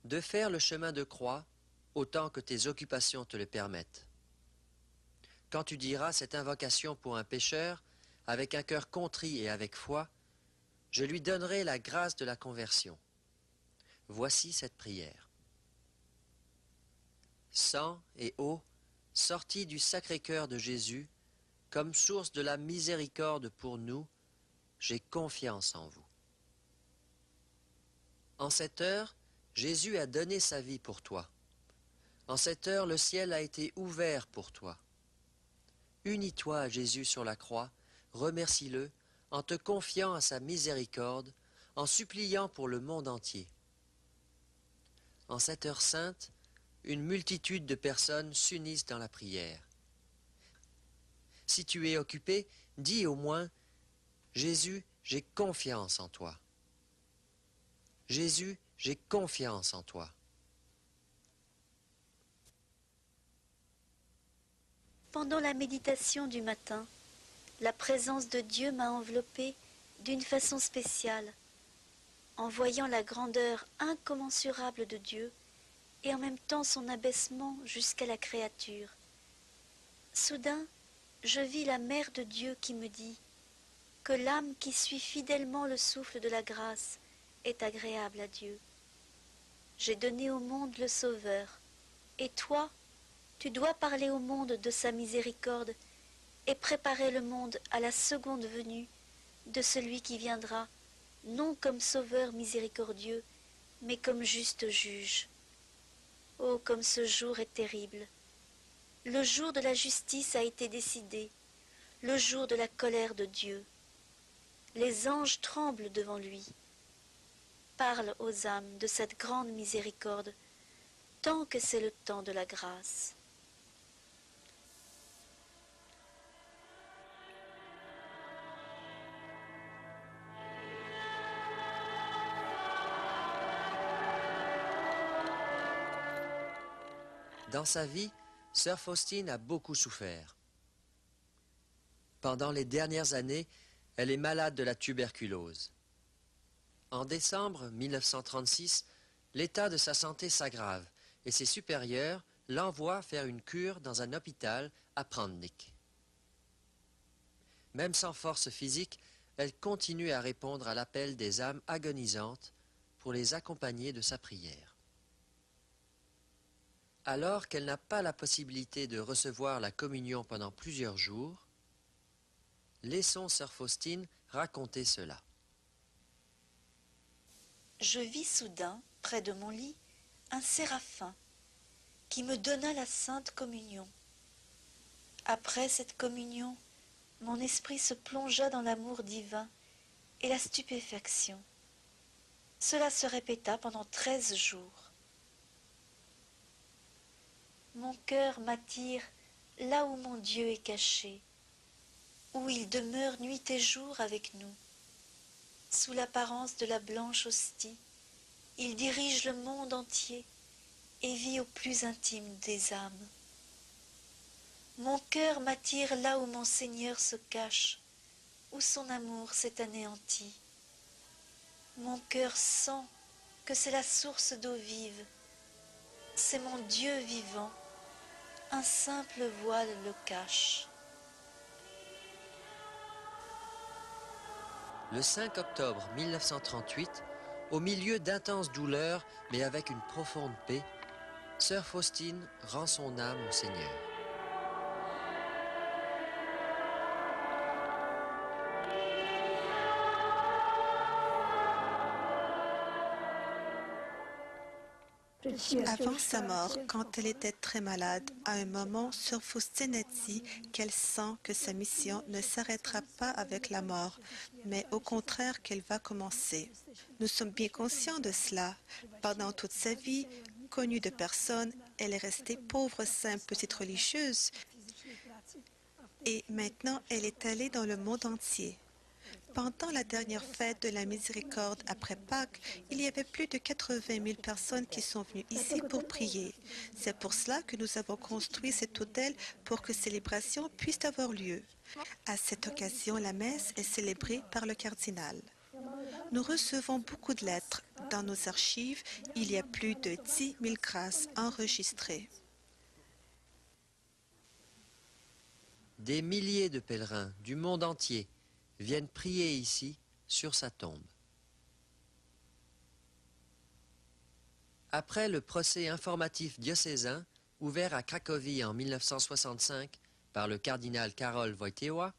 de faire le chemin de croix autant que tes occupations te le permettent. Quand tu diras cette invocation pour un pécheur, avec un cœur contrit et avec foi, je lui donnerai la grâce de la conversion. Voici cette prière. Sang et eau, sortis du Sacré-Cœur de Jésus, comme source de la miséricorde pour nous, j'ai confiance en vous. En cette heure, Jésus a donné sa vie pour toi. En cette heure, le ciel a été ouvert pour toi. Unis-toi à Jésus sur la croix, remercie-le en te confiant à sa miséricorde, en suppliant pour le monde entier. En cette heure sainte, une multitude de personnes s'unissent dans la prière. Si tu es occupé, dis au moins « Jésus, j'ai confiance en toi. Jésus, j'ai confiance en toi. » Pendant la méditation du matin, la présence de Dieu m'a enveloppée d'une façon spéciale, en voyant la grandeur incommensurable de Dieu et en même temps son abaissement jusqu'à la créature. Soudain, je vis la Mère de Dieu qui me dit que l'âme qui suit fidèlement le souffle de la grâce est agréable à Dieu. J'ai donné au monde le Sauveur, et toi, tu dois parler au monde de sa miséricorde et préparer le monde à la seconde venue de celui qui viendra, non comme Sauveur miséricordieux, mais comme juste juge. Oh, comme ce jour est terrible! Le jour de la justice a été décidé, le jour de la colère de Dieu. Les anges tremblent devant lui. Parle aux âmes de cette grande miséricorde, tant que c'est le temps de la grâce. Dans sa vie, sœur Faustine a beaucoup souffert. Pendant les dernières années, elle est malade de la tuberculose. En décembre 1936, l'état de sa santé s'aggrave et ses supérieurs l'envoient faire une cure dans un hôpital à Prandtnik. Même sans force physique, elle continue à répondre à l'appel des âmes agonisantes pour les accompagner de sa prière. Alors qu'elle n'a pas la possibilité de recevoir la communion pendant plusieurs jours, laissons sœur Faustine raconter cela. Je vis soudain, près de mon lit, un séraphin qui me donna la sainte communion. Après cette communion, mon esprit se plongea dans l'amour divin et la stupéfaction. Cela se répéta pendant 13 jours. Mon cœur m'attire là où mon Dieu est caché, où il demeure nuit et jour avec nous. Sous l'apparence de la blanche hostie, il dirige le monde entier et vit au plus intime des âmes. Mon cœur m'attire là où mon Seigneur se cache, où son amour s'est anéanti. Mon cœur sent que c'est la source d'eau vive. C'est mon Dieu vivant, un simple voile le cache. Le 5 octobre 1938, au milieu d'intenses douleurs, mais avec une profonde paix, sœur Faustine rend son âme au Seigneur. Avant sa mort, quand elle était très malade, à un moment, Sœur Faustine a dit qu'elle sent que sa mission ne s'arrêtera pas avec la mort, mais au contraire qu'elle va commencer. Nous sommes bien conscients de cela. Pendant toute sa vie, connue de personne, elle est restée pauvre, simple petite religieuse et maintenant elle est allée dans le monde entier. Pendant la dernière fête de la Miséricorde après Pâques, il y avait plus de 80 000 personnes qui sont venues ici pour prier. C'est pour cela que nous avons construit cet hôtel pour que célébration puisse avoir lieu. À cette occasion, la messe est célébrée par le cardinal. Nous recevons beaucoup de lettres. Dans nos archives, il y a plus de 10 000 grâces enregistrées. Des milliers de pèlerins du monde entier viennent prier ici, sur sa tombe. Après le procès informatif diocésain, ouvert à Cracovie en 1965 par le cardinal Karol Wojtyła,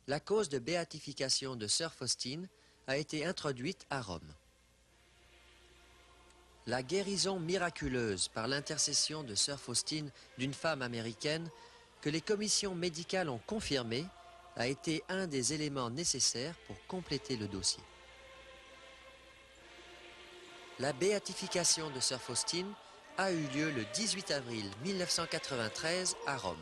la cause de béatification de Sœur Faustine a été introduite à Rome. La guérison miraculeuse par l'intercession de Sœur Faustine d'une femme américaine que les commissions médicales ont confirmée a été un des éléments nécessaires pour compléter le dossier. La béatification de Sœur Faustine a eu lieu le 18 avril 1993 à Rome.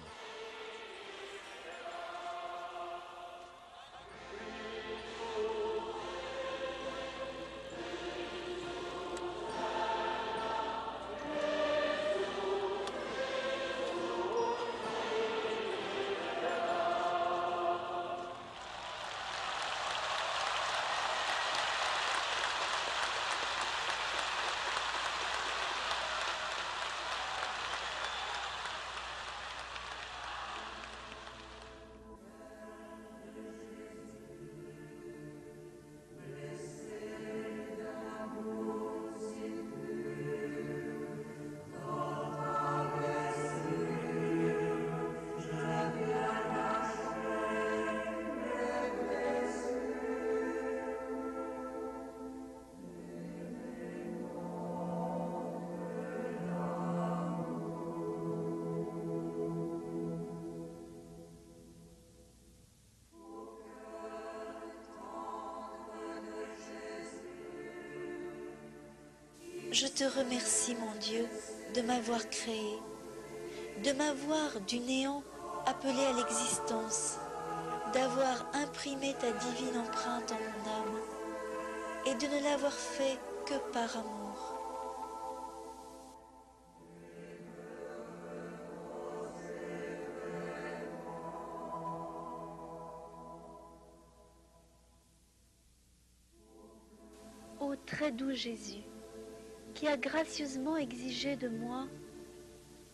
Je te remercie, mon Dieu, de m'avoir créé, de m'avoir du néant appelé à l'existence, d'avoir imprimé ta divine empreinte en mon âme et de ne l'avoir fait que par amour. Ô très doux Jésus, qui a gracieusement exigé de moi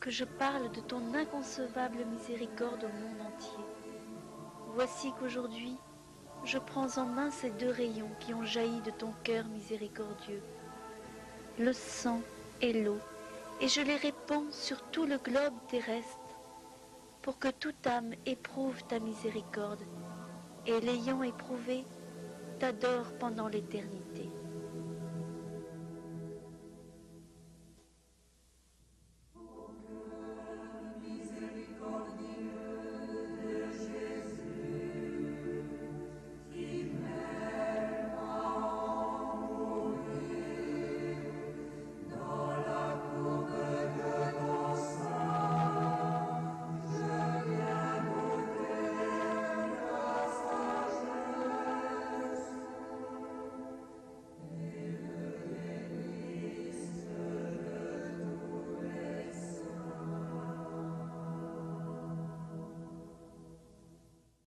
que je parle de ton inconcevable miséricorde au monde entier. Voici qu'aujourd'hui, je prends en main ces deux rayons qui ont jailli de ton cœur miséricordieux, le sang et l'eau, et je les répands sur tout le globe terrestre, pour que toute âme éprouve ta miséricorde, et l'ayant éprouvée, t'adore pendant l'éternité.